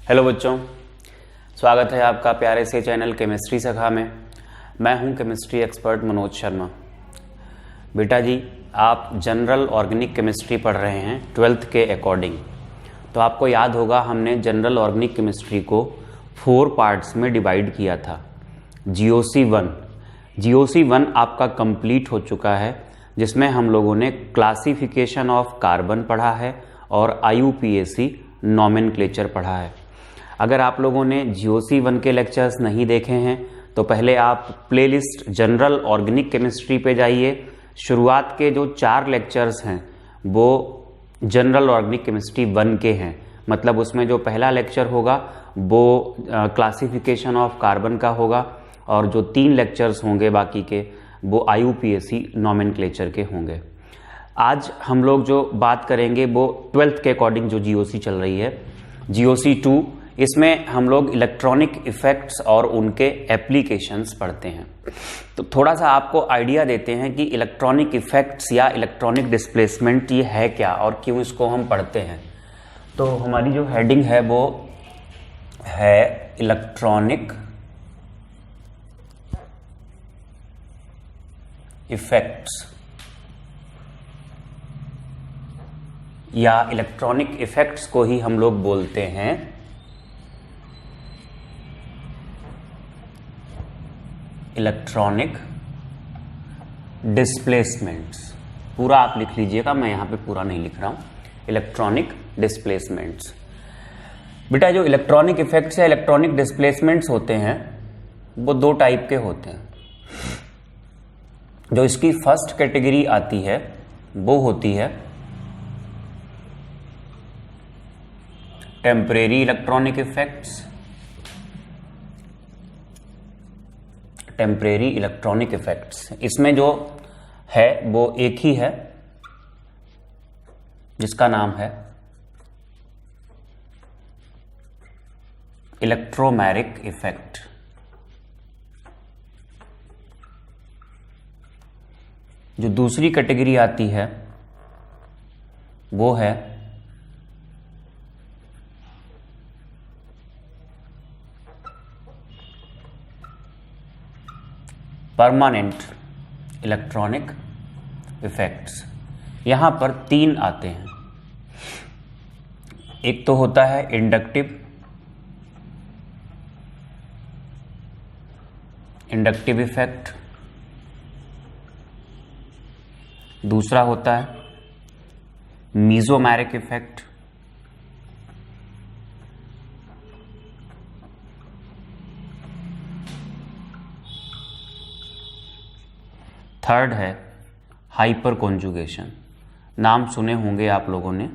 Hello बच्चों, स्वागत है आपका प्यारे से चैनल केमिस्ट्री सखा में। मैं हूं केमिस्ट्री एक्सपर्ट मनोज शर्मा। बेटा जी, आप जनरल ऑर्गेनिक केमिस्ट्री पढ़ रहे हैं 12th के अकॉर्डिंग। तो आपको याद होगा हमने जनरल ऑर्गेनिक केमिस्ट्री को 4 पार्ट्स में डिवाइड किया था। GOC1 आपका कंप्लीट हो चुका है, जिसमें हम लोगों ने क्लासिफिकेशन ऑफ कार्बन पढ़ा है और IUPAC नॉमेनक्लेचर पढ़ा है। अगर आप लोगों ने GOC1 के लेक्चर्स नहीं देखे हैं तो पहले आप प्लेलिस्ट जनरल ऑर्गेनिक केमिस्ट्री पे जाइए। शुरुआत के जो 4 लेक्चर्स हैं वो जनरल ऑर्गेनिक केमिस्ट्री 1 के हैं, मतलब उसमें जो पहला लेक्चर होगा वो क्लासिफिकेशन ऑफ कार्बन का होगा और जो 3 लेक्चर्स होंगे बाकी के वो IUPAC नॉमेनक्लेचर के होंगे। आज हम लोग जो बात करेंगे वो 12th के अकॉर्डिंग जो GOC चल रही है, GOC2। इसमें हम लोग इलेक्ट्रॉनिक इफेक्ट्स और उनके एप्लीकेशंस पढ़ते हैं। तो थोड़ा सा आपको आइडिया देते हैं कि इलेक्ट्रॉनिक इफेक्ट्स या इलेक्ट्रॉनिक डिस्प्लेसमेंट ये है क्या और क्यों इसको हम पढ़ते हैं। तो हमारी जो हेडिंग है वो है इलेक्ट्रॉनिक इफेक्ट्स या इलेक्ट्रॉनिक इफेक्ट्स को ही हम लोग बोलते हैं इलेक्ट्रॉनिक डिस्प्लेसमेंट्स। पूरा आप लिख लीजिएगा, मैं यहां पे पूरा नहीं लिख रहा हूं। Electronic displacements. बेटा, जो इलेक्ट्रॉनिक इफेक्ट्स या इलेक्ट्रॉनिक डिस्प्लेसमेंट्स होते हैं वो 2 टाइप के होते हैं। जो इसकी फर्स्ट कैटेगरी आती है वो होती है temporary electronic effects. Temporary electronic effects, इसमें जो है वो एक ही है जिसका नाम है इलेक्ट्रोमैरिक इफेक्ट। जो दूसरी कैटेगरी आती है वो है परमानेंट इलेक्ट्रॉनिक इफेक्ट्स। यहां पर 3 आते हैं। एक तो होता है इंडक्टिव इफेक्ट, दूसरा होता है मीजोमैरिक इफेक्ट, थर्ड है हाइपर कॉन्जुगेशन। नाम सुने होंगे आप लोगों ने।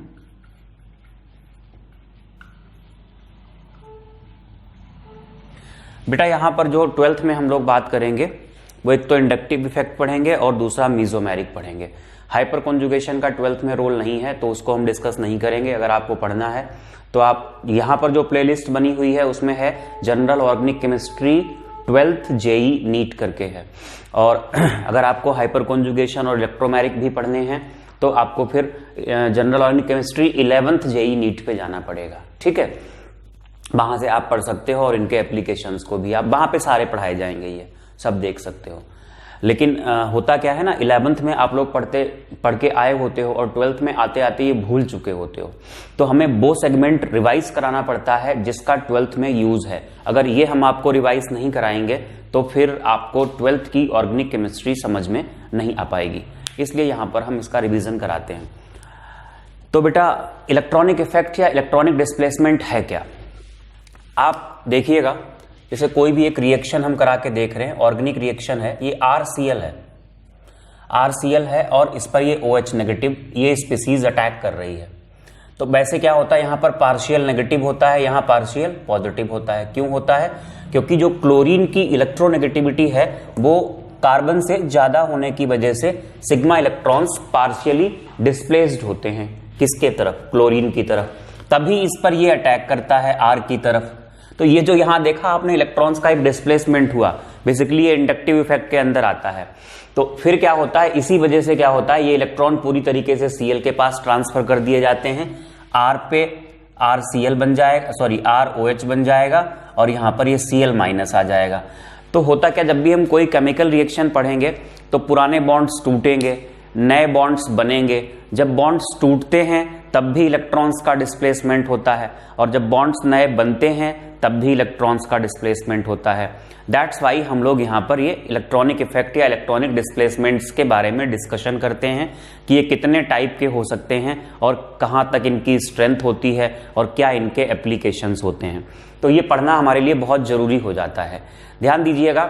बेटा, यहां पर जो 12th में हम लोग बात करेंगे वो एक तो इंडक्टिव इफेक्ट पढ़ेंगे और दूसरा मीजोमैरिक पढ़ेंगे। हाइपर कॉन्जुगेशन का 12th में रोल नहीं है तो उसको हम डिस्कस नहीं करेंगे। अगर आपको पढ़ना है तो आप यहां पर जो प्लेलिस्ट बनी हुई है उसमें है general organic chemistry 12th JEE NEET करके है। और अगर आपको हाइपर कॉन्जुगेशन और इलेक्ट्रोमैरिक भी पढ़ने हैं तो आपको फिर general organic chemistry 11th JEE NEET पे जाना पड़ेगा। ठीक है, वहां से आप पढ़ सकते हो और इनके एप्लीकेशंस को भी आप वहां पे सारे पढ़ाए जाएंगे, ये सब देख सकते हो। लेकिन होता क्या है ना, 11th में आप लोग पढ़ के आए होते हो और 12th में आते आते ये भूल चुके होते हो, तो हमें वो सेगमेंट रिवाइज कराना पड़ता है जिसका 12th में यूज है। अगर ये हम आपको रिवाइज नहीं कराएंगे तो फिर आपको 12th की ऑर्गेनिक केमिस्ट्री समझ में नहीं आ पाएगी, इसलिए यहां पर हम इसका रिवीजन कराते हैं। तो बेटा, इलेक्ट्रॉनिक इफेक्ट या इलेक्ट्रॉनिक डिस्प्लेसमेंट है क्या? आप देखिएगा, जैसे कोई भी एक रिएक्शन हम करा के देख रहे हैं, ऑर्गेनिक रिएक्शन है, ये RCl है और इस पर ये OH नेगेटिव ये स्पीसीज अटैक कर रही है। तो वैसे क्या होता है, यहां पर पार्शियल नेगेटिव होता है, यहां पार्शियल पॉजिटिव होता है। क्यों होता है? क्योंकि जो क्लोरीन की इलेक्ट्रोनेगेटिविटी है वो कार्बन से ज्यादा होने की वजह से सिग्मा इलेक्ट्रॉन्स पार्शियली डिस्प्लेस्ड होते हैं। किसके तरफ? क्लोरीन की तरफ। तभी इस पर ये अटैक करता है R की तरफ। तो ये जो यहां देखा आपने इलेक्ट्रॉन्स का एक डिस्प्लेसमेंट हुआ, बेसिकली ये इंडक्टिव इफेक्ट के अंदर आता है। तो फिर क्या होता है, इसी वजह से क्या होता है, ये इलेक्ट्रॉन पूरी तरीके से Cl के पास ट्रांसफर कर दिए जाते हैं, R पे RCl बन जाएगा, सॉरी ROH बन जाएगा और यहाँ पर ये Cl माइनस आ जाएगा। तो होता क्या, जब भी हम कोई केमिकल रिएक्शन पढ़ेंगे तो पुराने बॉन्ड्स टूटेंगे, नए बॉन्ड्स बनेंगे। जब बॉन्ड्स टूटते हैं तब भी इलेक्ट्रॉन्स का डिस्प्लेसमेंट होता है और जब बॉन्ड्स नए बनते हैं तब भी इलेक्ट्रॉन्स का डिस्प्लेसमेंट होता है। दैट्स वाई हम लोग यहाँ पर ये इलेक्ट्रॉनिक इफेक्ट या इलेक्ट्रॉनिक डिस्प्लेसमेंट्स के बारे में डिस्कशन करते हैं कि ये कितने टाइप के हो सकते हैं और कहाँ तक इनकी स्ट्रेंथ होती है और क्या इनके एप्लीकेशंस होते हैं। तो ये पढ़ना हमारे लिए बहुत ज़रूरी हो जाता है। ध्यान दीजिएगा,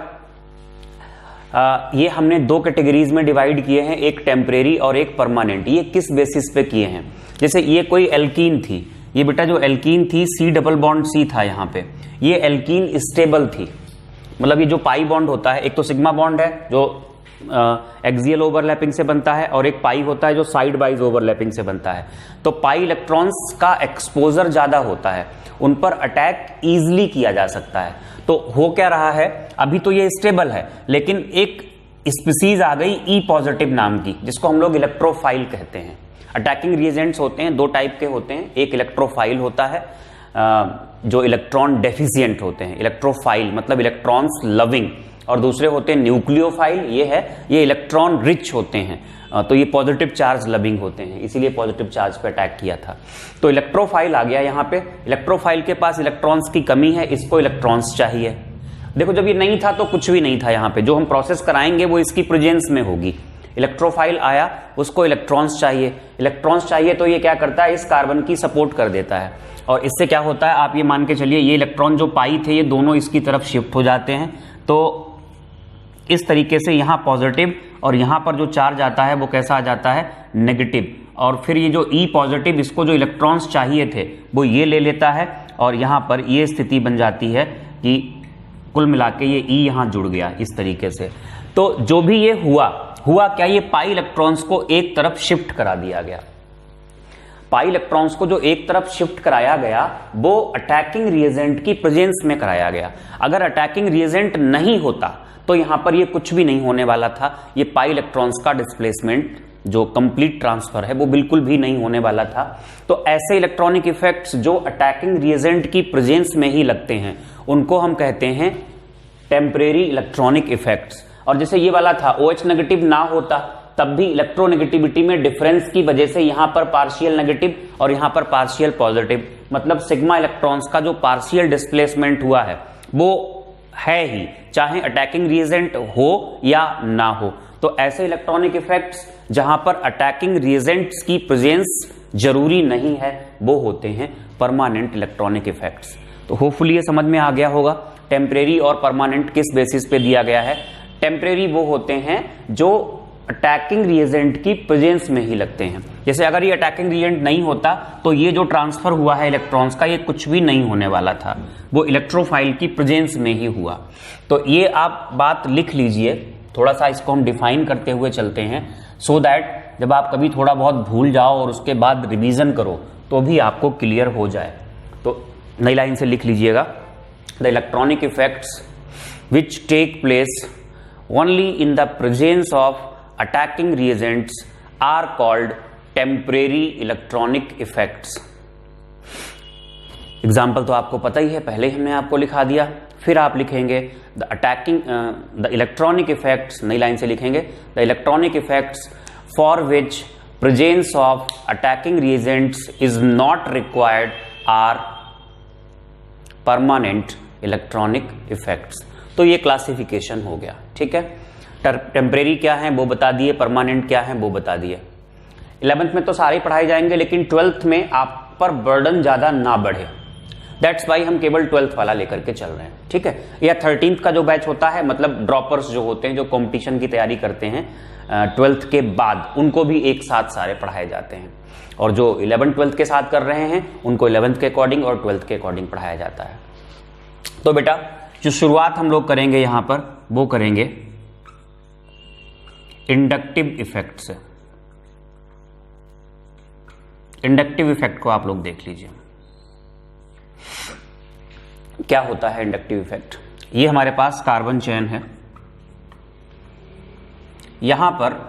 ये हमने दो कैटेगरीज में डिवाइड किए हैं, एक टेम्परेरी और एक परमानेंट। ये किस बेसिस पे किए हैं? जैसे ये कोई एल्कीन थी, ये बेटा जो एल्कीन थी C डबल बॉन्ड C था यहाँ पे, ये एल्कीन स्टेबल थी। मतलब ये जो पाई बॉन्ड होता है, एक तो सिग्मा बॉन्ड है जो एक्सियल ओवरलैपिंग से बनता है और एक पाई होता है जो साइड वाइज ओवरलैपिंग से बनता है। तो पाई इलेक्ट्रॉन्स का एक्सपोजर ज्यादा होता है, उन पर अटैक इजिली किया जा सकता है। तो हो क्या रहा है, अभी तो ये स्टेबल है लेकिन एक स्पीसीज आ गई E पॉजिटिव नाम की, जिसको हम लोग इलेक्ट्रोफाइल कहते हैं। अटैकिंग रिएजेंट्स होते हैं, दो टाइप के होते हैं, एक इलेक्ट्रोफाइल होता है जो इलेक्ट्रॉन डेफिशिएंट होते हैं, इलेक्ट्रोफाइल मतलब इलेक्ट्रॉन्स लविंग, और दूसरे होते हैं न्यूक्लियोफाइल, ये इलेक्ट्रॉन रिच होते हैं। तो ये पॉजिटिव चार्ज लविंग होते हैं, इसीलिए पॉजिटिव चार्ज पे अटैक किया था। तो इलेक्ट्रोफाइल आ गया यहाँ पे। इलेक्ट्रोफाइल के पास इलेक्ट्रॉन्स की कमी है, इसको इलेक्ट्रॉन्स चाहिए। देखो जब ये नहीं था तो कुछ भी नहीं था, यहाँ पे जो हम प्रोसेस कराएंगे वो इसकी प्रेजेंस में होगी। इलेक्ट्रोफाइल आया, उसको इलेक्ट्रॉन्स चाहिए, इलेक्ट्रॉन्स चाहिए तो ये क्या करता है, इस कार्बन की सपोर्ट कर देता है और इससे क्या होता है, आप ये मान के चलिए ये इलेक्ट्रॉन जो पाई थे ये दोनों इसकी तरफ शिफ्ट हो जाते हैं। तो इस तरीके से यहाँ पॉजिटिव और यहाँ पर जो चार्ज आता है वो कैसा आ जाता है, नेगेटिव। और फिर ये जो E पॉजिटिव, इसको जो इलेक्ट्रॉन्स चाहिए थे वो ये ले लेता है और यहाँ पर ये स्थिति बन जाती है कि कुल मिला के ये E यहाँ जुड़ गया इस तरीके से। तो जो भी ये हुआ क्या, ये पाई इलेक्ट्रॉन्स को एक तरफ शिफ्ट करा दिया गया। पाई इलेक्ट्रॉन्स को जो एक तरफ शिफ्ट कराया गया वो अटैकिंग रिएजेंट की प्रेजेंस में कराया गया। अगर अटैकिंग रिएजेंट नहीं होता तो यहां पर ये कुछ भी नहीं होने वाला था। ये पाई इलेक्ट्रॉन्स का डिस्प्लेसमेंट जो कंप्लीट ट्रांसफर है वो बिल्कुल भी नहीं होने वाला था। तो ऐसे इलेक्ट्रॉनिक इफेक्ट्स जो अटैकिंग रिएजेंट की प्रेजेंस में ही लगते हैं उनको हम कहते हैं टेम्परेरी इलेक्ट्रॉनिक इफेक्ट्स। और जैसे ये वाला था, OH नेगेटिव ना होता तब भी इलेक्ट्रोनेगेटिविटी में डिफरेंस की वजह से यहां पर पार्शियल नेगेटिव और यहां पर पार्शियल पॉजिटिव, मतलब सिग्मा इलेक्ट्रॉन्स का जो पार्शियल डिस्प्लेसमेंट हुआ है वो है ही, चाहे अटैकिंग रिएजेंट हो या ना हो। तो ऐसे इलेक्ट्रॉनिक इफेक्ट्स जहां पर अटैकिंग रिएजेंट्स की प्रेजेंस जरूरी नहीं है वो होते हैं परमानेंट इलेक्ट्रॉनिक इफेक्ट्स। तो होपफुली ये समझ में आ गया होगा टेम्परेरी और परमानेंट किस बेसिस पे दिया गया है। टेम्परेरी वो होते हैं जो अटैकिंग रिएजेंट की प्रेजेंस में ही लगते हैं। जैसे अगर ये अटैकिंग रिएजेंट नहीं होता तो ये जो ट्रांसफर हुआ है इलेक्ट्रॉन्स का ये कुछ भी नहीं होने वाला था, वो इलेक्ट्रोफाइल की प्रेजेंस में ही हुआ। तो ये आप बात लिख लीजिए, थोड़ा सा इसको हम डिफाइन करते हुए चलते हैं सो दैट जब आप कभी थोड़ा बहुत भूल जाओ और उसके बाद रिवीजन करो तो भी आपको क्लियर हो जाए। तो नई लाइन से लिख लीजिएगा, the electronic effects which take place only in the presence of attacking reagents are called temporary electronic effects। Example तो आपको पता ही है, पहले ही हमने आपको लिखा दिया। फिर आप लिखेंगे द इलेक्ट्रॉनिक इफेक्ट्स, नई लाइन से लिखेंगे the electronic effects for which presence of attacking reagents is not required are permanent electronic effects. तो ये क्लासिफिकेशन हो गया, ठीक है। टेम्परेरी क्या है वो बता दिए, परमानेंट क्या है वो बता दिए। 11th में तो सारे पढ़ाए जाएंगे लेकिन 12th में आप पर बर्डन ज्यादा ना बढ़े, दैट्स वाई हम केवल 12th वाला लेकर के चल रहे हैं, ठीक है। या 13th का जो बैच होता है, मतलब ड्रॉपर्स जो होते हैं जो कंपटीशन की तैयारी करते हैं 12th के बाद, उनको भी एक साथ सारे पढ़ाए जाते हैं। और जो 11th 12th के साथ कर रहे हैं उनको 11th के अकॉर्डिंग और 12th के अकॉर्डिंग पढ़ाया जाता है। तो बेटा जो शुरुआत हम लोग करेंगे यहां पर वो करेंगे इंडक्टिव इफेक्ट से। इंडक्टिव इफेक्ट को आप लोग देख लीजिए क्या होता है इंडक्टिव इफेक्ट। ये हमारे पास कार्बन चेन है, यहां पर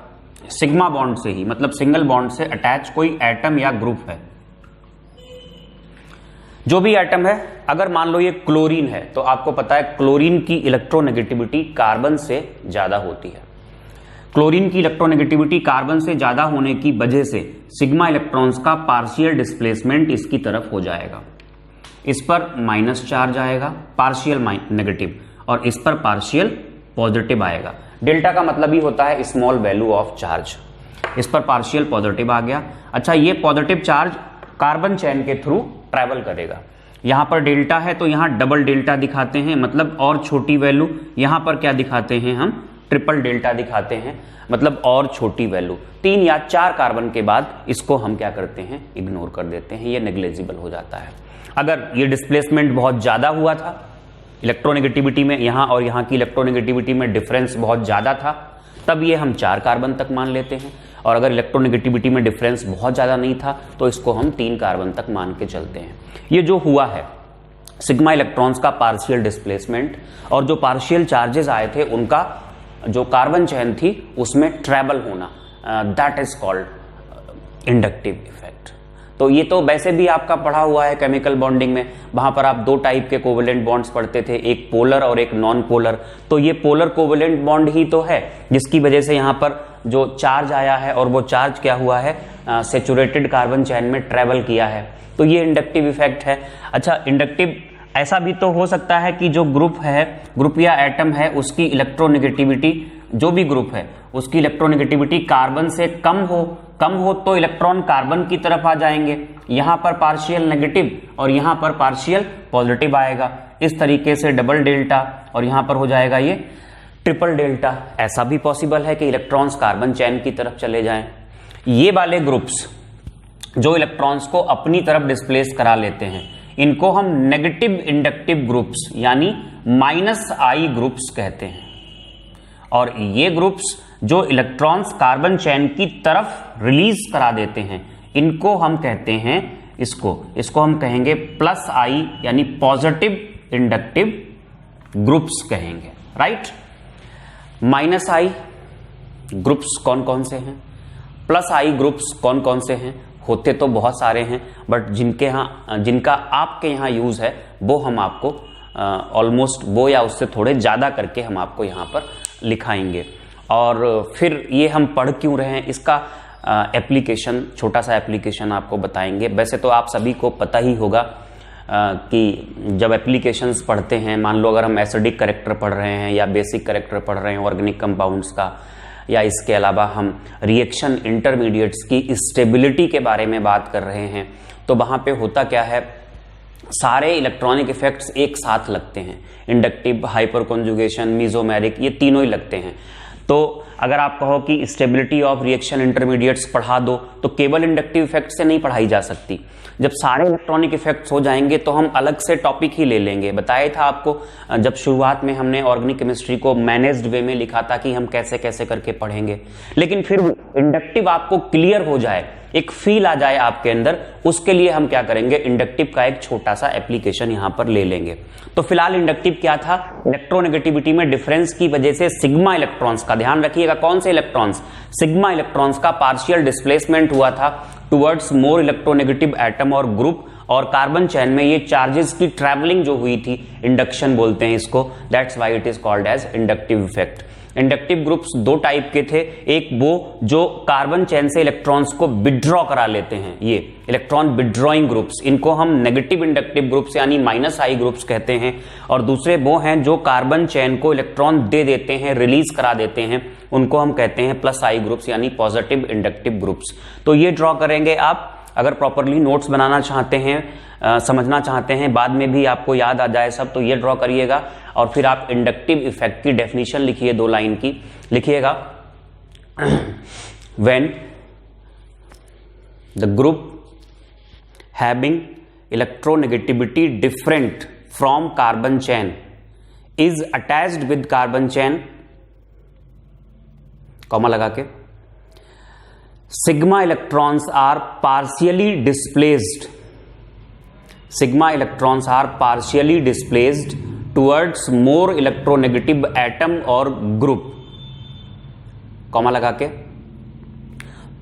सिग्मा बॉन्ड से ही, मतलब सिंगल बॉन्ड से अटैच कोई एटम या ग्रुप है जो भी एटम है, अगर मान लो ये क्लोरीन है तो आपको पता है क्लोरीन की इलेक्ट्रोनेगेटिविटी कार्बन से ज्यादा होती है। क्लोरीन की इलेक्ट्रोनेगेटिविटी कार्बन से ज्यादा होने की वजह से सिग्मा इलेक्ट्रॉन्स का पार्शियल डिस्प्लेसमेंट इसकी तरफ हो जाएगा। इस पर माइनस चार्ज आएगा, पार्शियल नेगेटिव, और इस पर पार्शियल पॉजिटिव आएगा। डेल्टा का मतलब ही होता है स्मॉल वैल्यू ऑफ चार्ज। इस पर पार्शियल पॉजिटिव आ गया। अच्छा, ये पॉजिटिव चार्ज कार्बन चेन के थ्रू ट्रैवल करेगा। यहां पर डेल्टा है तो यहां डबल डेल्टा दिखाते हैं, मतलब और छोटी वैल्यू। यहां पर क्या दिखाते हैं हम, ट्रिपल डेल्टा दिखाते हैं, मतलब और छोटी वैल्यू। 3 या 4 कार्बन के बाद इसको हम क्या करते हैं, इग्नोर कर देते हैं, ये नेग्लिजिबल हो जाता है। अगर ये डिस्प्लेसमेंट बहुत ज्यादा हुआ था, इलेक्ट्रोनेगेटिविटी में यहां और यहां की इलेक्ट्रोनेगेटिविटी में डिफरेंस बहुत ज्यादा था, तब ये हम 4 कार्बन तक मान लेते हैं। और अगर इलेक्ट्रोनेगेटिविटी में डिफरेंस बहुत ज्यादा नहीं था तो इसको हम 3 कार्बन तक मान के चलते हैं। ये जो हुआ है सिग्मा इलेक्ट्रॉन्स का पार्शियल डिस्प्लेसमेंट, और जो पार्शियल चार्जेस आए थे उनका जो कार्बन चेन थी उसमें ट्रैवल होना, that is called inductive effect. तो ये तो वैसे भी आपका पढ़ा हुआ है केमिकल बॉन्डिंग में, वहां पर आप 2 टाइप के कोवेलेंट बॉन्ड्स पढ़ते थे, एक पोलर और एक नॉन पोलर। तो ये पोलर कोवेलेंट बॉन्ड ही तो है जिसकी वजह से यहां पर जो चार्ज आया है और वो चार्ज क्या हुआ है, सैचुरेटेड कार्बन चेन में ट्रेवल किया है। तो ये इंडक्टिव इफेक्ट है। अच्छा, इंडक्टिव ऐसा भी तो हो सकता है कि जो ग्रुप है, ग्रुप या एटम है, उसकी इलेक्ट्रोनेगेटिविटी, जो भी ग्रुप है उसकी इलेक्ट्रोनेगेटिविटी कार्बन से कम हो तो इलेक्ट्रॉन कार्बन की तरफ आ जाएंगे। यहां पर पार्शियल नेगेटिव और यहां पर पार्शियल पॉजिटिव आएगा। इस तरीके से डबल डेल्टा और यहां पर हो जाएगा ये ट्रिपल डेल्टा। ऐसा भी पॉसिबल है कि इलेक्ट्रॉन्स कार्बन चेन की तरफ चले जाएं। ये वाले ग्रुप्स जो इलेक्ट्रॉन्स को अपनी तरफ डिस्प्लेस करा लेते हैं, इनको हम नेगेटिव इंडक्टिव ग्रुप्स यानी -I ग्रुप्स कहते हैं। और ये ग्रुप्स जो इलेक्ट्रॉन्स कार्बन चेन की तरफ रिलीज करा देते हैं, इनको हम कहते हैं, इसको हम कहेंगे +I यानी पॉजिटिव इंडक्टिव ग्रुप्स कहेंगे, राइट। -I ग्रुप्स कौन कौन से हैं, +I ग्रुप्स कौन कौन से हैं, होते तो बहुत सारे हैं, बट जिनका आपके यहाँ यूज है वो हम आपको ऑलमोस्ट वो या उससे थोड़े ज्यादा करके हम आपको यहाँ पर लिखाएंगे। और फिर ये हम पढ़ क्यों रहे हैं, इसका एप्लीकेशन, छोटा सा एप्लीकेशन आपको बताएंगे। वैसे तो आप सभी को पता ही होगा कि जब एप्लीकेशंस पढ़ते हैं, मान लो अगर हम एसिडिक कैरेक्टर पढ़ रहे हैं या बेसिक कैरेक्टर पढ़ रहे हैं ऑर्गेनिक कंपाउंड्स का, या इसके अलावा हम रिएक्शन इंटरमीडिएट्स की स्टेबिलिटी के बारे में बात कर रहे हैं, तो वहां पे होता क्या है, सारे इलेक्ट्रॉनिक इफेक्ट्स एक साथ लगते हैं। इंडक्टिव, हाइपर कॉन्जुगेशन, मीजोमेरिक, ये तीनों ही लगते हैं। तो अगर आप कहो कि स्टेबिलिटी ऑफ रिएक्शन इंटरमीडिएट्स पढ़ा दो, तो केवल इंडक्टिव इफेक्ट से नहीं पढ़ाई जा सकती। जब सारे इलेक्ट्रॉनिक इफेक्ट्स हो जाएंगे तो हम अलग से टॉपिक ही ले लेंगे। बताया था आपको जब शुरुआत में हमने ऑर्गेनिक केमिस्ट्री को मैनेज्ड वे में लिखा था कि हम कैसे कैसे करके पढ़ेंगे, लेकिन फिर इंडक्टिव आपको क्लियर हो जाए, एक फील आ जाए आपके अंदर, उसके लिए हम क्या करेंगे, इंडक्टिव का एक छोटा सा एप्लीकेशन यहां पर ले लेंगे। तो फिलहाल इंडक्टिव क्या था, इलेक्ट्रोनेगेटिविटी में डिफरेंस की वजह से सिग्मा इलेक्ट्रॉन्स का, ध्यान रखिएगा कौन से इलेक्ट्रॉन्स, सिग्मा इलेक्ट्रॉन्स का पार्शियल डिस्प्लेसमेंट हुआ था टुवर्ड्स मोर इलेक्ट्रोनेगेटिव एटम और ग्रुप, और कार्बन चेन में ये चार्जेस की ट्रैवलिंग जो हुई थी, इंडक्शन बोलते हैं इसको, that's why it is called as inductive effect. Inductive groups 2 type के थे, एक वो जो कार्बन चेन से इलेक्ट्रॉन्स को विड्रॉ करा लेते हैं, ये इलेक्ट्रॉन विड्रॉइंग ग्रुप्स, इनको हम नेगेटिव इंडक्टिव ग्रुप्स यानी -I ग्रुप्स कहते हैं। और दूसरे वो हैं जो कार्बन चेन को इलेक्ट्रॉन दे देते हैं, रिलीज करा देते हैं, उनको हम कहते हैं +I ग्रुप्स यानी पॉजिटिव इंडक्टिव ग्रुप्स। तो ये ड्रॉ करेंगे आप, अगर प्रॉपरली नोट्स बनाना चाहते हैं, समझना चाहते हैं, बाद में भी आपको याद आ जाए सब, तो ये ड्रॉ करिएगा। और फिर आप इंडक्टिव इफेक्ट की डेफिनेशन लिखिए, 2 लाइन की लिखिएगा। When the group having electronegativity different from carbon chain is attached with carbon chain, comma लगा के, sigma electrons are partially displaced, sigma electrons are partially displaced towards more electronegative atom or group, comma लगा के,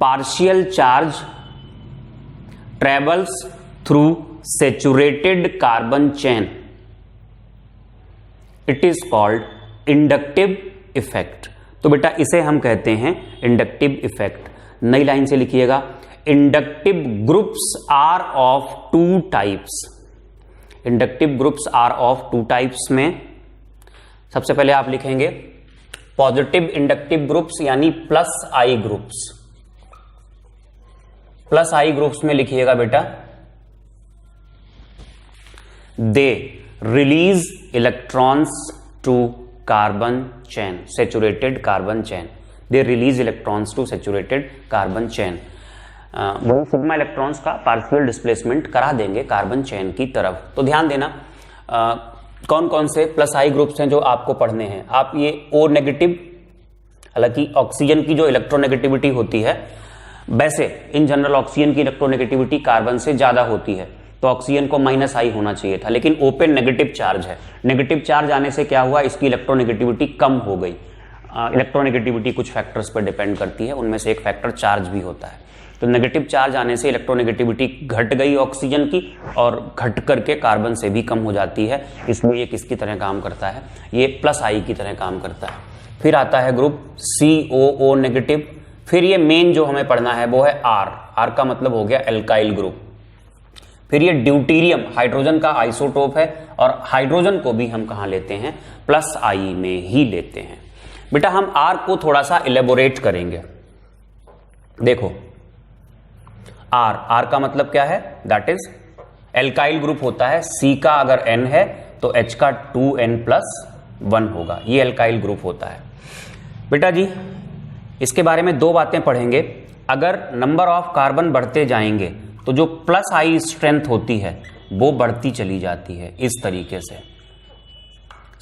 partial charge travels through saturated carbon chain, it is called inductive effect. तो बेटा इसे हम कहते हैं इंडक्टिव इफेक्ट। नई line से लिखिएगा, inductive groups are of two types. Inductive groups are of two types में सबसे पहले आप लिखेंगे पॉजिटिव इंडक्टिव ग्रुप्स यानी plus I groups. Plus I groups में लिखिएगा बेटा, they release electrons to carbon chain, saturated carbon chain. They release electrons to saturated carbon chain. वही सिग्मा इलेक्ट्रॉन्स का पार्शियल डिस्प्लेसमेंट करा देंगे कार्बन चेन की तरफ। तो ध्यान देना कौन कौन से प्लस आई ग्रुप्स हैं जो आपको पढ़ने हैं। आप ये ओ नेगेटिव, हालांकि ऑक्सीजन की जो इलेक्ट्रोनेगेटिविटी होती है, वैसे इन जनरल ऑक्सीजन की इलेक्ट्रोनेगेटिविटी कार्बन से ज्यादा होती है, तो ऑक्सीजन को माइनस आई होना चाहिए था, लेकिन ओपन नेगेटिव चार्ज है। नेगेटिव चार्ज आने से क्या हुआ, इसकी इलेक्ट्रोनेगेटिविटी कम हो गई। इलेक्ट्रोनेगेटिविटी कुछ फैक्टर्स पर डिपेंड करती है, उनमें से एक फैक्टर चार्ज भी होता है। तो नेगेटिव चार्ज आने से इलेक्ट्रोनेगेटिविटी घट गई ऑक्सीजन की, और घट करके कार्बन से भी कम हो जाती है, इसलिए ये किसकी तरह काम करता है, ये प्लस आई की तरह काम करता है। फिर आता है ग्रुप COO नेगेटिव। फिर ये मेन जो हमें पढ़ना है वो है आर का मतलब हो गया एल्काइल ग्रुप। फिर ये ड्यूटीरियम हाइड्रोजन का आइसोटोप है, और हाइड्रोजन को भी हम कहां लेते हैं, प्लस आई में ही लेते हैं। बेटा हम आर को थोड़ा सा इलेबोरेट करेंगे। देखो आर का मतलब क्या है, दैट इज एल्काइल ग्रुप होता है। C का अगर N है तो H का 2N+1 होगा, ये एल्काइल ग्रुप होता है। बेटा जी इसके बारे में दो बातें पढ़ेंगे। अगर नंबर ऑफ कार्बन बढ़ते जाएंगे तो जो प्लस आई स्ट्रेंथ होती है वो बढ़ती चली जाती है, इस तरीके से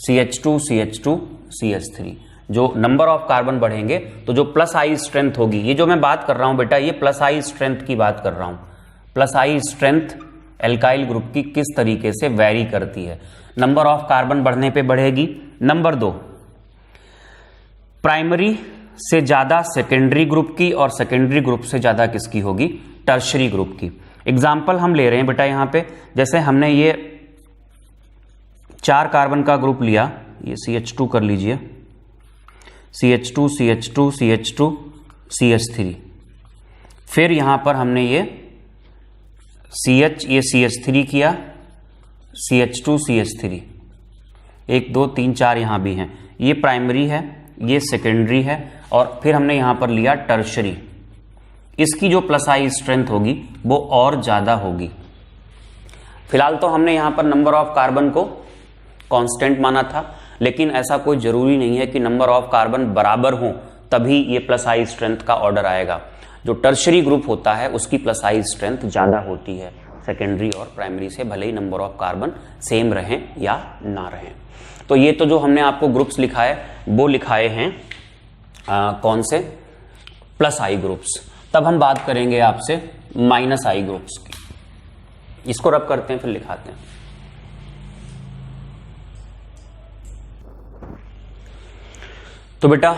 CH2 CH2 CH3। जो नंबर ऑफ कार्बन बढ़ेंगे तो जो प्लस आई स्ट्रेंथ होगी, ये जो मैं बात कर रहा हूं बेटा, ये प्लस आई स्ट्रेंथ की बात कर रहा हूं। प्लस आई स्ट्रेंथ एल्काइल ग्रुप की किस तरीके से वेरी करती है, नंबर ऑफ कार्बन बढ़ने पे बढ़ेगी। नंबर 2, प्राइमरी से ज्यादा सेकेंडरी ग्रुप की, और सेकेंडरी ग्रुप से ज्यादा किसकी होगी, टर्शरी ग्रुप की। एग्जाम्पल हम ले रहे हैं बेटा यहां पे, जैसे हमने ये 4 कार्बन का ग्रुप लिया, ये CH2 कर लीजिए, CH2 CH2 CH2 CH3। फिर यहां पर हमने ये CH3 किया, CH2 CH3, 1 2 3 4 यहां भी हैं। ये प्राइमरी है, ये सेकेंडरी है, और फिर हमने यहां पर लिया टर्शरी। इसकी जो प्लस आई स्ट्रेंथ होगी वो और ज्यादा होगी। फिलहाल तो हमने यहां पर नंबर ऑफ कार्बन को कांस्टेंट माना था, लेकिन ऐसा कोई जरूरी नहीं है कि नंबर ऑफ कार्बन बराबर हो तभी ये प्लस आई स्ट्रेंथ का ऑर्डर आएगा। जो टर्शरी ग्रुप होता है उसकी प्लस आई स्ट्रेंथ ज्यादा होती है सेकेंडरी और प्राइमरी से, भले ही नंबर ऑफ कार्बन सेम रहें या ना रहें। तो ये तो जो हमने आपको ग्रुप्स लिखाए वो लिखाए हैं कौन से, प्लस आई ग्रुप्स। तब हम बात करेंगे आपसे माइनस आई ग्रुप्स की। इसको रब करते हैं फिर लिखाते हैं। तो बेटा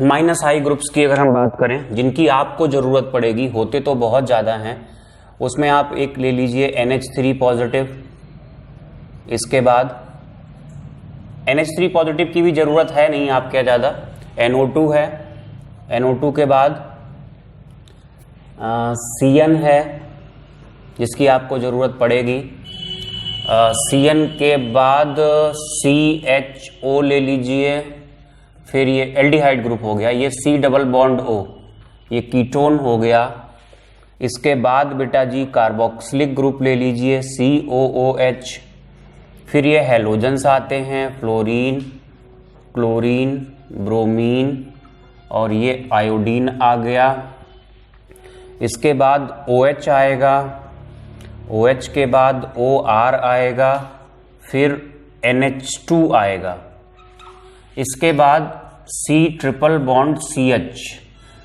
माइनस आई ग्रुप्स की अगर हम बात करें, जिनकी आपको जरूरत पड़ेगी, होते तो बहुत ज्यादा हैं, उसमें आप एक ले लीजिए NH3 पॉजिटिव। इसके बाद NH3 पॉजिटिव की भी जरूरत है नहीं आपके ज्यादा, NO2 है, NO2 के बाद CN है जिसकी आपको जरूरत पड़ेगी, CN के बाद CHO ले लीजिए। फिर ये एल्डिहाइड ग्रुप हो गया, ये C डबल बॉन्ड O, ये कीटोन हो गया। इसके बाद बेटा जी कार्बोक्सिलिक ग्रुप ले लीजिए, COOH। फिर ये हैलोजन्स आते हैं, फ्लोरीन, क्लोरीन, ब्रोमीन, और ये आयोडीन आ गया। इसके बाद OH आएगा, OH के बाद OR आएगा, फिर NH2 आएगा। इसके बाद C ट्रिपल बॉन्ड CH।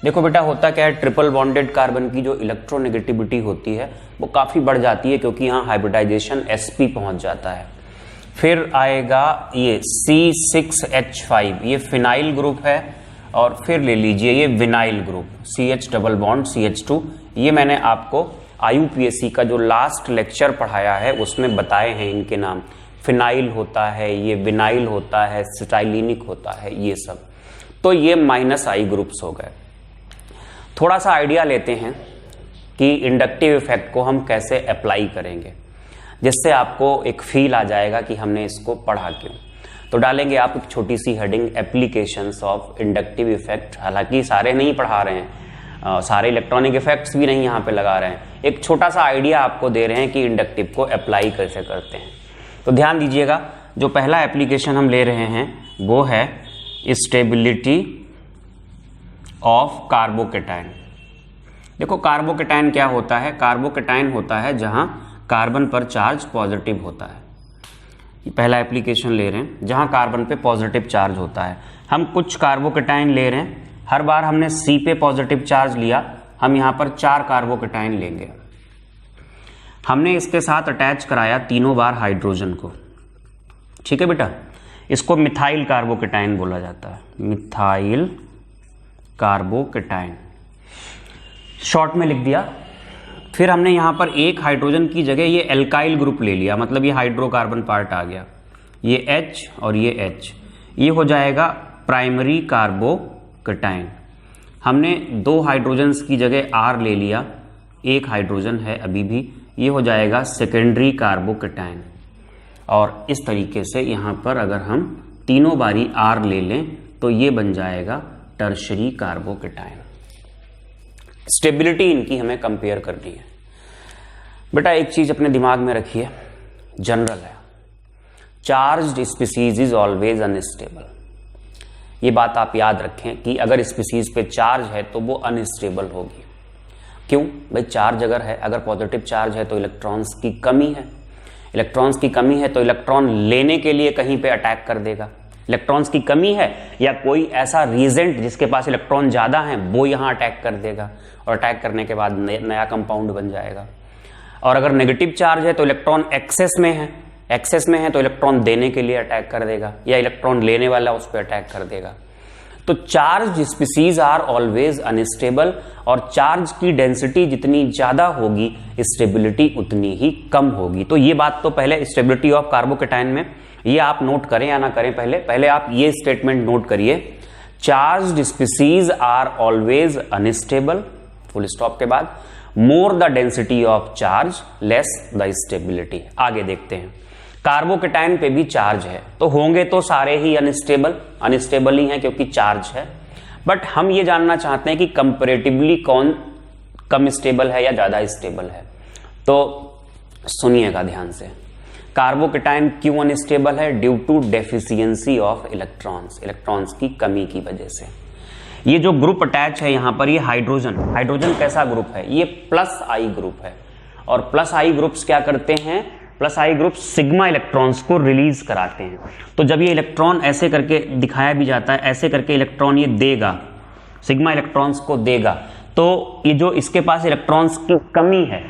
देखो बेटा होता क्या है, ट्रिपल बॉन्डेड कार्बन की जो इलेक्ट्रोनेगेटिविटी होती है वो काफ़ी बढ़ जाती है, क्योंकि यहाँ हाइब्रिडाइजेशन sp पहुंच जाता है। फिर आएगा ये C6H5, ये फिनाइल ग्रुप है, और फिर ले लीजिए ये vinyl group, CH double bond CH2। ये मैंने आपको IUPAC का जो लास्ट लेक्चर पढ़ाया है उसमें बताए हैं इनके नाम। फिनाइल होता है, ये विनाइल होता है, स्टाइलिनिक होता है, ये सब। तो ये -I ग्रुप्स हो गए। थोड़ा सा आइडिया लेते हैं कि इंडक्टिव इफेक्ट को हम कैसे अप्लाई करेंगे, जिससे आपको एक फील आ जाएगा कि हमने इसको पढ़ा क्यों। तो डालेंगे आप एक छोटी सी heading, applications of inductive effect. हालांकि सारे नहीं पढ़ा रहे हैं, सारे इलेक्ट्रॉनिक इफेक्ट्स भी नहीं यहाँ पे लगा रहे हैं, एक छोटा सा आइडिया आपको दे रहे हैं कि इंडक्टिव को अप्लाई कैसे करते हैं। तो ध्यान दीजिएगा, जो पहला एप्लीकेशन हम ले रहे हैं वो है स्टेबिलिटी ऑफ कार्बोकेटाइन। देखो कार्बोकेटाइन क्या होता है? कार्बोकेटाइन होता है जहां कार्बन पर चार्ज पॉजिटिव होता है। ये पहला एप्लीकेशन ले रहे हैं जहां कार्बन पे पॉजिटिव चार्ज होता है। हम कुछ कार्बोकेटाइन ले रहे हैं, हर बार हमने C पे पॉजिटिव चार्ज लिया, हम यहां पर 4 कार्बोकेटाइन लेंगे। हमने इसके साथ अटैच कराया तीनों बार हाइड्रोजन को। ठीक है बेटा, इसको मिथाइल कार्बोकेटाइन बोला जाता है, मिथाइल कार्बोकेटाइन, शॉर्ट में लिख दिया। फिर हमने यहां पर एक हाइड्रोजन की जगह ये एल्काइल ग्रुप ले लिया, मतलब ये हाइड्रोकार्बन पार्ट आ गया, ये H और ये H, ये हो जाएगा प्राइमरी कार्बोकेटाइन। हमने 2 हाइड्रोजन्स की जगह R ले लिया, एक हाइड्रोजन है अभी भी, ये हो जाएगा सेकेंडरी कार्बोकेटाइन। और इस तरीके से यहां पर अगर हम तीनों बारी R ले लें तो ये बन जाएगा टर्शरी कार्बोकेटाइन। स्टेबिलिटी इनकी हमें कंपेयर करनी है। बेटा एक चीज अपने दिमाग में रखिए, जनरल है, charged species is always unstable. ये बात आप याद रखें कि अगर स्पीसीज पे चार्ज है तो वो अनस्टेबल होगी। क्यों भाई? चार्ज अगर है, अगर पॉजिटिव चार्ज है तो इलेक्ट्रॉन्स की कमी है, इलेक्ट्रॉन्स की कमी है तो इलेक्ट्रॉन लेने के लिए कहीं पे अटैक कर देगा। इलेक्ट्रॉन्स की कमी है या कोई ऐसा रीजेंट जिसके पास इलेक्ट्रॉन ज्यादा है वो यहां अटैक कर देगा, और अटैक करने के बाद नया कंपाउंड बन जाएगा। और अगर नेगेटिव चार्ज है तो इलेक्ट्रॉन एक्सेस में है तो इलेक्ट्रॉन देने के लिए अटैक कर देगा, या इलेक्ट्रॉन लेने वाला उस पर अटैक कर देगा। तो charge species are always unstable, और चार्ज की डेंसिटी जितनी ज्यादा होगी स्टेबिलिटी उतनी ही कम होगी। तो ये बात तो पहले स्टेबिलिटी ऑफ कार्बोकेटाइन में ये आप नोट करें या ना करें, पहले आप ये स्टेटमेंट नोट करिए, charged species are always unstable, full stop के बाद, more the density of charge less the stability. आगे देखते हैं, कार्बोकेटाइन पे भी चार्ज है तो होंगे तो सारे ही अनस्टेबल ही हैं क्योंकि चार्ज है। बट हम ये जानना चाहते हैं कि कंपैरेटिवली कौन कम स्टेबल है या ज्यादा स्टेबल है। तो सुनिएगा ध्यान से, कार्बोकेटाइन क्यों अनस्टेबल है? Due to deficiency of electrons की कमी की वजह से। ये जो ग्रुप अटैच है यहां पर, ये हाइड्रोजन कैसा ग्रुप है? ये +I ग्रुप है। और +I ग्रुप्स क्या करते हैं? +I ग्रुप सिग्मा इलेक्ट्रॉन्स को रिलीज कराते हैं। तो जब ये इलेक्ट्रॉन ऐसे करके दिखाया भी जाता है, ऐसे करके इलेक्ट्रॉन ये देगा, सिग्मा इलेक्ट्रॉन्स को देगा, तो ये जो इसके पास इलेक्ट्रॉन्स की कमी है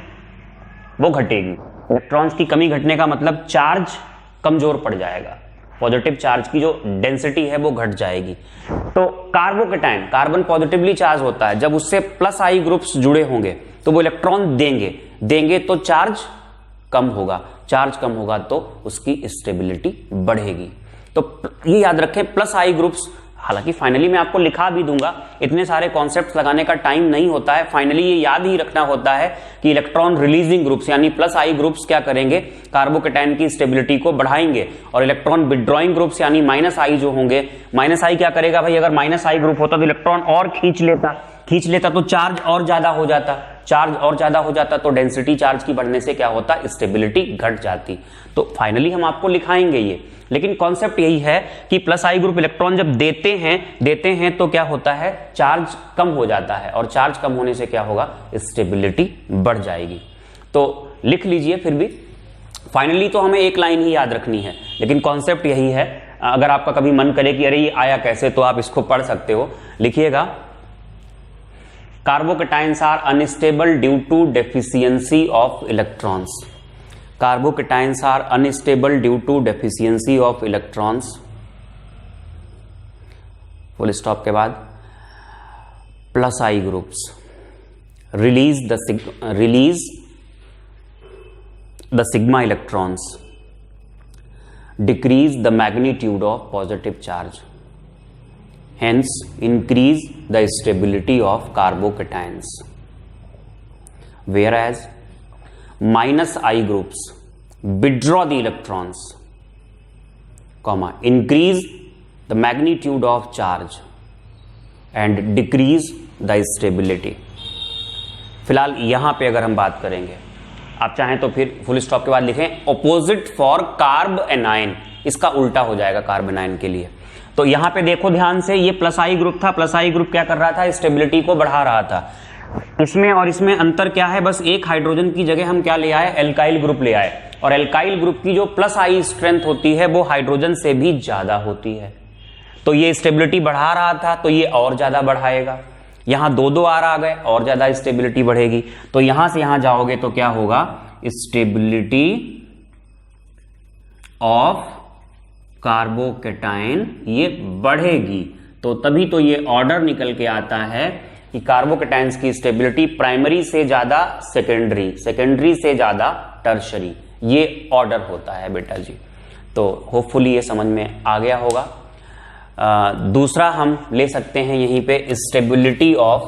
वो घटेगी। इलेक्ट्रॉन्स की कमी घटने का मतलब चार्ज कमजोर पड़ जाएगा, पॉजिटिव चार्ज की जो डेंसिटी है वो घट जाएगी। तो कार्बोकेटाइन, कार्बन पॉजिटिवली चार्ज होता है, जब उससे +I ग्रुप्स जुड़े होंगे तो वो इलेक्ट्रॉन देंगे तो चार्ज कम होगा, चार्ज कम होगा तो उसकी स्टेबिलिटी बढ़ेगी। तो ये याद रखें, +I ग्रुप्स, हालांकि फाइनली मैं आपको लिखा भी दूंगा, इतने सारे कॉन्सेप्ट्स लगाने का टाइम नहीं होता है। फाइनली ये याद ही रखना होता है कि इलेक्ट्रॉन रिलीजिंग ग्रुप्स यानी +I ग्रुप्स क्या करेंगे? कार्बोकेटाइन की स्टेबिलिटी को बढ़ाएंगे। और इलेक्ट्रॉन विड्रॉइंग ग्रुप्स यानी -I जो होंगे, -I क्या करेगा भाई? अगर -I ग्रुप होता तो इलेक्ट्रॉन और खींच लेता तो चार्ज और ज्यादा हो जाता, तो डेंसिटी चार्ज की बढ़ने से क्या होता? स्टेबिलिटी घट जाती। तो फाइनली हम आपको लिखाएंगे ये, लेकिन कॉन्सेप्ट यही है कि +I ग्रुप इलेक्ट्रॉन जब देते हैं तो क्या होता है? चार्ज कम हो जाता है, और चार्ज कम होने से क्या होगा? स्टेबिलिटी बढ़ जाएगी। तो लिख लीजिए फिर भी, फाइनली तो हमें एक लाइन ही याद रखनी है, लेकिन कॉन्सेप्ट यही है। अगर आपका कभी मन करे कि अरे ये आया कैसे, तो आप इसको पढ़ सकते हो। लिखिएगा, carbocations are unstable due to deficiency of electrons. Carbocations are unstable due to deficiency of electrons, full stop के बाद, +I groups release the sigma electrons decrease the magnitude of positive charge, hence increase the stability of carbocations, whereas minus I groups withdraw the electrons, comma, increase the magnitude of charge and decrease the stability. फिलहाल यहां पे अगर हम बात करेंगे, आप चाहें तो फिर फुल स्टॉप के बाद लिखें ऑपोजिट फॉर कार्ब एनाइन, इसका उल्टा हो जाएगा कार्ब एनाइन के लिए। तो यहां पे देखो ध्यान से, ये प्लस आई ग्रुप था, प्लस आई ग्रुप क्या कर रहा था, स्टेबिलिटी को बढ़ा रहा था। इसमें और इसमें अंतर क्या है, बस एक हाइड्रोजन की जगह हम क्या ले आए, एल्काइल ग्रुप ले आए, और एल्काइल ग्रुप की जो प्लस आई स्ट्रेंथ होती है वो हाइड्रोजन से भी ज्यादा होती है। तो ये स्टेबिलिटी बढ़ा रहा था, तो ये और ज्यादा बढ़ाएगा। यहां दो आर आ गए, और ज्यादा स्टेबिलिटी बढ़ेगी। तो यहां से यहां जाओगे तो क्या होगा, स्टेबिलिटी ऑफ कार्बोकैटायन ये बढ़ेगी। तो तभी तो ये ऑर्डर निकल के आता है कि कार्बोकैटायंस की स्टेबिलिटी प्राइमरी से ज्यादा सेकेंडरी, सेकेंडरी से ज्यादा टर्शरी, ये ऑर्डर होता है बेटा जी। तो होपफुली ये समझ में आ गया होगा। दूसरा हम ले सकते हैं यहीं पे स्टेबिलिटी ऑफ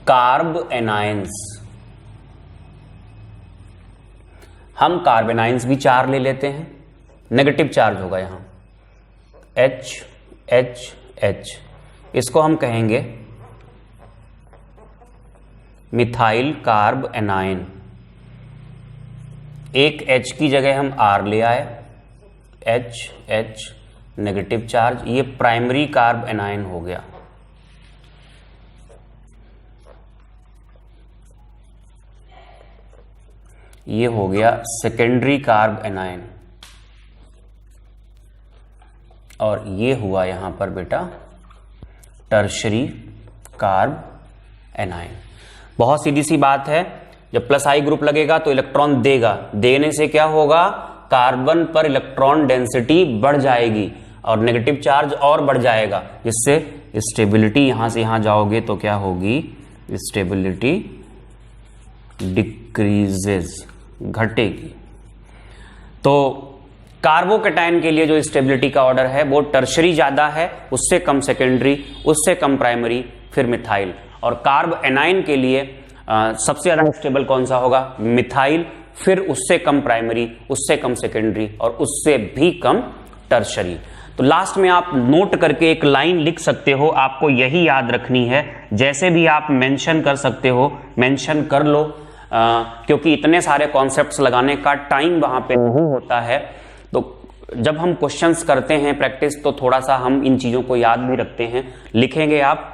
कार्ब एनायंस। हम कार्ब एनायंस भी 4 ले लेते हैं, नेगेटिव चार्ज होगा यहां H H H, इसको हम कहेंगे मिथाइल कार्ब एनायन। एक H की जगह हम R ले आए, H H नेगेटिव चार्ज, ये प्राइमरी कार्ब एनायन हो गया। ये हो गया सेकेंडरी कार्ब एनायन, और ये हुआ यहां पर बेटा टर्शरी कार्ब एनायन। बहुत सीधी सी बात है, जब प्लस आई ग्रुप लगेगा तो इलेक्ट्रॉन देगा, देने से क्या होगा, कार्बन पर इलेक्ट्रॉन डेंसिटी बढ़ जाएगी और नेगेटिव चार्ज और बढ़ जाएगा, जिससे स्टेबिलिटी यहां से यहां जाओगे तो क्या होगी, स्टेबिलिटी डिक्रीजेस, घटेगी। तो कार्बोकैटायन के लिए जो स्टेबिलिटी का ऑर्डर है वो टर्शरी ज्यादा है, उससे कम सेकेंडरी, उससे कम प्राइमरी, फिर मिथाइल। और कार्ब एनाइन के लिए सबसे ज्यादा स्टेबल कौन सा होगा, मिथाइल, फिर उससे कम प्राइमरी, उससे कम सेकेंडरी और उससे भी कम टर्शरी। तो लास्ट में आप नोट करके एक लाइन लिख सकते हो, आपको यही याद रखनी है। जैसे भी आप मेंशन कर सकते हो, मेंशन कर लो, क्योंकि इतने सारे कॉन्सेप्ट्स लगाने का टाइम वहां पे नहीं होता है। तो जब हम क्वेश्चंस करते हैं प्रैक्टिस, तो थोड़ा सा हम इन चीजों को याद भी रखते हैं। लिखेंगे आप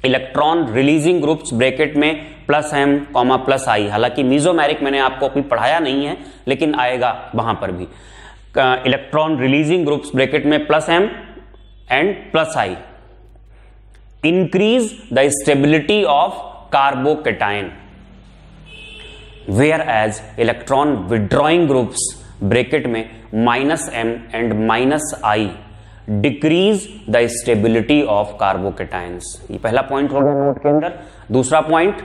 इलेक्ट्रॉन रिलीजिंग ग्रुप्स ब्रैकेट में प्लस एम कॉमा प्लस आई। हालांकि मीजोमेरिक मैंने आपको अभी पढ़ाया नहीं है, लेकिन आएगा वहां पर भी। इलेक्ट्रॉन रिलीजिंग ग्रुप्स ब्रैकेट में plus M and plus I increase the stability of carbocation, whereas electron withdrawing groups bracket में minus M and minus I decrease the stability of carbocations. ये पहला पॉइंट होगा note के अंदर। दूसरा point,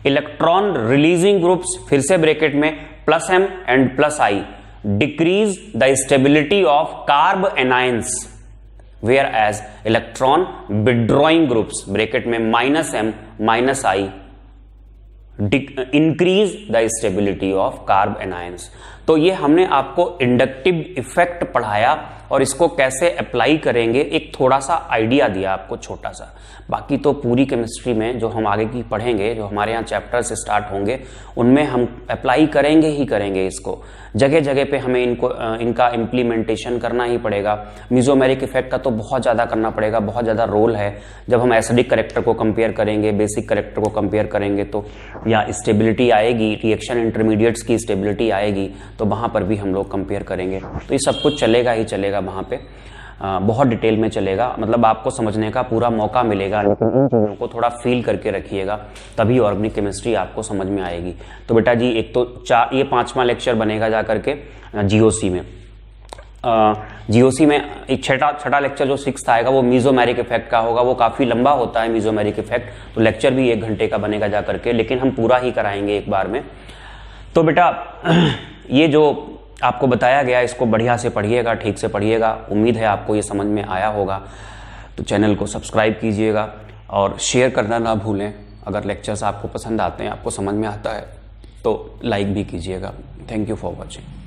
electron releasing groups फिर से bracket में plus M and plus I decrease the stability of carbanions, whereas electron withdrawing groups bracket में minus M minus I increase the stability of carbanions. तो ये हमने आपको inductive effect पढ़ाया और इसको कैसे अप्लाई करेंगे एक थोड़ा सा आइडिया दिया आपको, छोटा सा। बाकी तो पूरी केमिस्ट्री में जो हम आगे की पढ़ेंगे, जो हमारे यहाँ चैप्टर से स्टार्ट होंगे, उनमें हम अप्लाई करेंगे ही करेंगे इसको। जगह जगह पे हमें इनका इम्प्लीमेंटेशन करना ही पड़ेगा। मीजोमेरिक इफेक्ट का तो बहुत ज़्यादा करना पड़ेगा, बहुत ज़्यादा रोल है। जब हम एसिडिक करेक्टर को कंपेयर करेंगे, बेसिक करेक्टर को कंपेयर करेंगे, तो या स्टेबिलिटी आएगी, रिएक्शन इंटरमीडिएट्स की स्टेबिलिटी आएगी, तो वहाँ पर भी हम लोग कंपेयर करेंगे। तो ये सब कुछ चलेगा ही चलेगा वहाँ पे, बहुत डिटेल में चलेगा। मतलब आपको समझने का पूरा मौका मिलेगा, लेकिन इन चीज़ों को थोड़ा फील करके रखिएगा, तभी ऑर्गेनिक केमिस्ट्री आपको समझ में आएगी। तो बेटा जी, एक तो ये 5वां लेक्चर बनेगा जा करके जीओसी में। जीओसी में एक छठा लेक्चर जो 6th आएगा वो मीजोमेरिक इफेक्ट का होगा। वो काफ़ी लंबा होता है मीजोमेरिक इफेक्ट, तो लेक्चर भी 1 घंटे का बनेगा जा करके, लेकिन हम पूरा ही कराएंगे एक बार में। तो बेटा ये जो आपको बताया गया इसको बढ़िया से पढ़िएगा, ठीक से पढ़िएगा। उम्मीद है आपको ये समझ में आया होगा। तो चैनल को सब्सक्राइब कीजिएगा और शेयर करना ना भूलें। अगर लेक्चर्स आपको पसंद आते हैं, आपको समझ में आता है तो लाइक भी कीजिएगा। Thank you for watching.